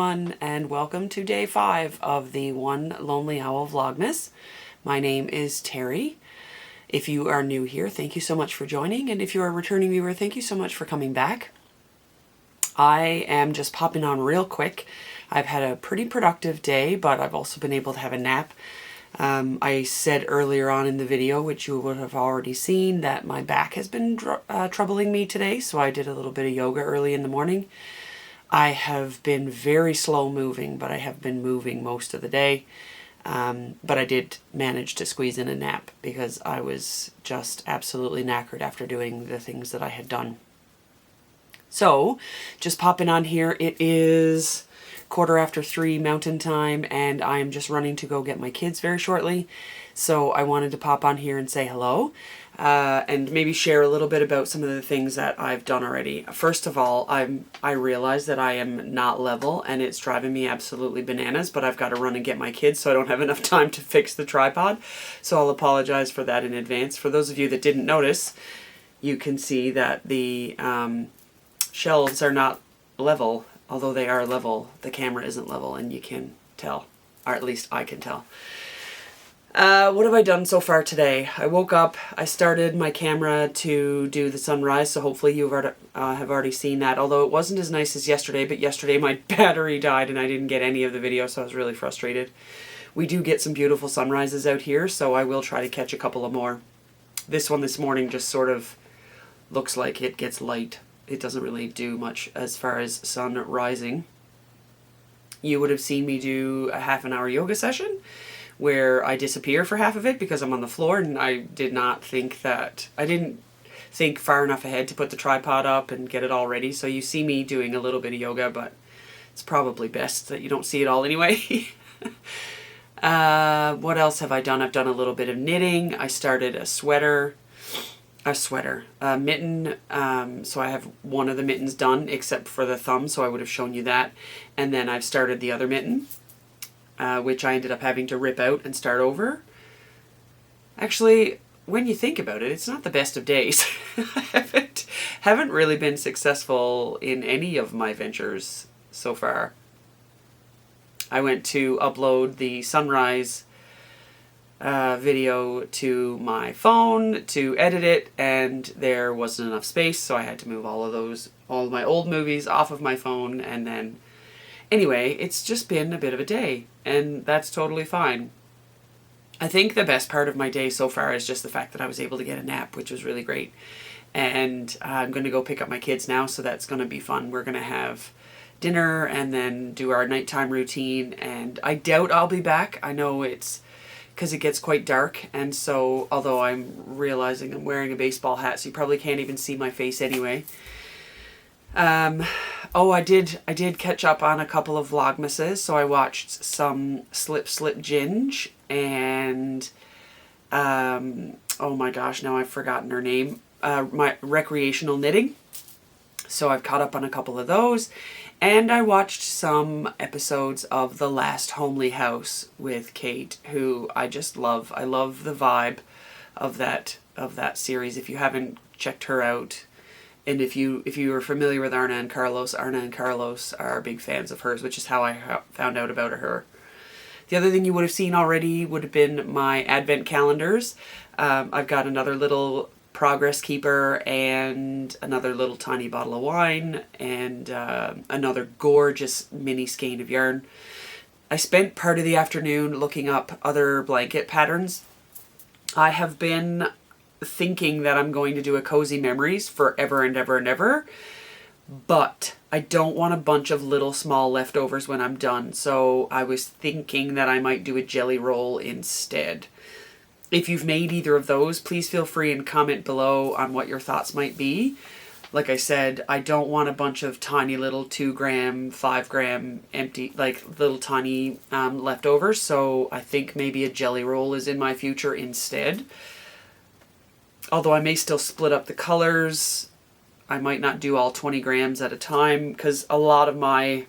everyone, and welcome to day 5 of the One Lonely Owl Vlogmas. My name is Terry. If you are new here, thank you so much for joining, and if you're a returning viewer, thank you so much for coming back. I am just popping on real quick. I've had a pretty productive day, but I've also been able to have a nap. I said earlier on in the video, which you would have already seen, that my back has been troubling me today, so I did a little bit of yoga early in the morning. I have been very slow moving, but I have been moving most of the day. But I did manage to squeeze in a nap because I was just absolutely knackered after doing the things that I had done. So, just popping on here, it is 3:15 Mountain Time, and I am just running to go get my kids very shortly. So I wanted to pop on here and say hello, and maybe share a little bit about some of the things that I've done already. First of all, I realize that I am not level, and it's driving me absolutely bananas, but I've got to run and get my kids, so I don't have enough time to fix the tripod. So I'll apologize for that in advance. For those of you that didn't notice, you can see that the shelves are not level. Although they are level, the camera isn't level, and you can tell, or at least I can tell. What have I done so far today? I woke up, I started my camera to do the sunrise, so hopefully you have already seen that, although it wasn't as nice as yesterday, but yesterday my battery died and I didn't get any of the video, so I was really frustrated. We do get some beautiful sunrises out here, so I will try to catch a couple of more. This one this morning just sort of looks like it gets light. It doesn't really do much as far as sun rising. You would have seen me do a half-an-hour yoga session where I disappear for half of it because I'm on the floor, and I didn't think far enough ahead to put the tripod up and get it all ready. So you see me doing a little bit of yoga, but it's probably best that you don't see it all anyway. What else have I done? I've done a little bit of knitting. I started a mitten, so I have one of the mittens done except for the thumb, so I would have shown you that. And then I've started the other mitten, which I ended up having to rip out and start over. Actually, when you think about it, it's not the best of days. I haven't really been successful in any of my ventures so far. I went to upload the sunrise video to my phone to edit it, and there wasn't enough space, so I had to move all of my old movies off of my phone. And then anyway, it's just been a bit of a day, and that's totally fine. I think the best part of my day so far is just the fact that I was able to get a nap, which was really great. And I'm going to go pick up my kids now, so that's going to be fun. We're going to have dinner and then do our nighttime routine, and I doubt I'll be back. I know it's because it gets quite dark, and so although I'm realizing I'm wearing a baseball hat, so you probably can't even see my face anyway. Oh, I did catch up on a couple of Vlogmases, so I watched some Slip Ginge and oh my gosh, now I've forgotten her name, my recreational knitting. So I've caught up on a couple of those, and I watched some episodes of The Last Homely House with Kate, who I just love. I love the vibe of that series. If you haven't checked her out, and if you are familiar with Arna and Carlos are big fans of hers, which is how I found out about her. The other thing you would have seen already would have been my advent calendars. I've got another little progress keeper and another little tiny bottle of wine and another gorgeous mini skein of yarn. I spent part of the afternoon looking up other blanket patterns. I have been thinking that I'm going to do a Cozy Memories forever and ever and ever, but I don't want a bunch of little small leftovers when I'm done, so I was thinking that I might do a jelly roll instead. If you've made either of those, please feel free and comment below on what your thoughts might be. Like I said, I don't want a bunch of tiny little 2 gram, 5 gram empty, like little tiny leftovers, so I think maybe a jelly roll is in my future instead. Although I may still split up the colors. I might not do all 20 grams at a time, because a lot of my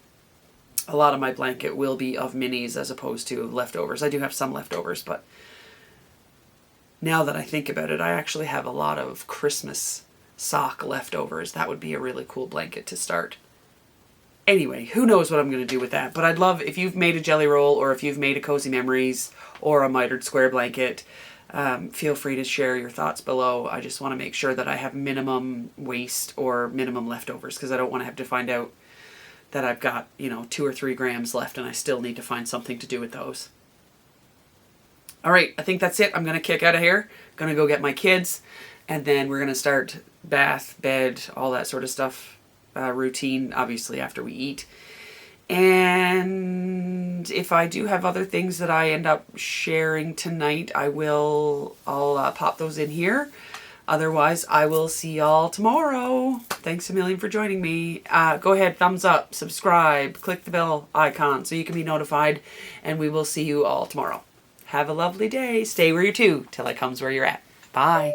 blanket will be of minis as opposed to leftovers. I do have some leftovers, but now that I think about it, I actually have a lot of Christmas sock leftovers. That would be a really cool blanket to start. Anyway, who knows what I'm going to do with that. But I'd love if you've made a jelly roll or if you've made a Cozy Memories or a mitered square blanket, feel free to share your thoughts below. I just want to make sure that I have minimum waste or minimum leftovers because I don't want to have to find out that I've got, 2 or 3 grams left and I still need to find something to do with those. All right, I think that's it. I'm going to kick out of here. Going to go get my kids and then we're going to start bath, bed, all that sort of stuff. Routine, obviously, after we eat. And if I do have other things that I end up sharing tonight, I'll pop those in here. Otherwise, I will see y'all tomorrow. Thanks a million for joining me. Go ahead, thumbs up, subscribe, click the bell icon so you can be notified, and we will see you all tomorrow. Have a lovely day. Stay where you're to till I comes where you're at. Bye.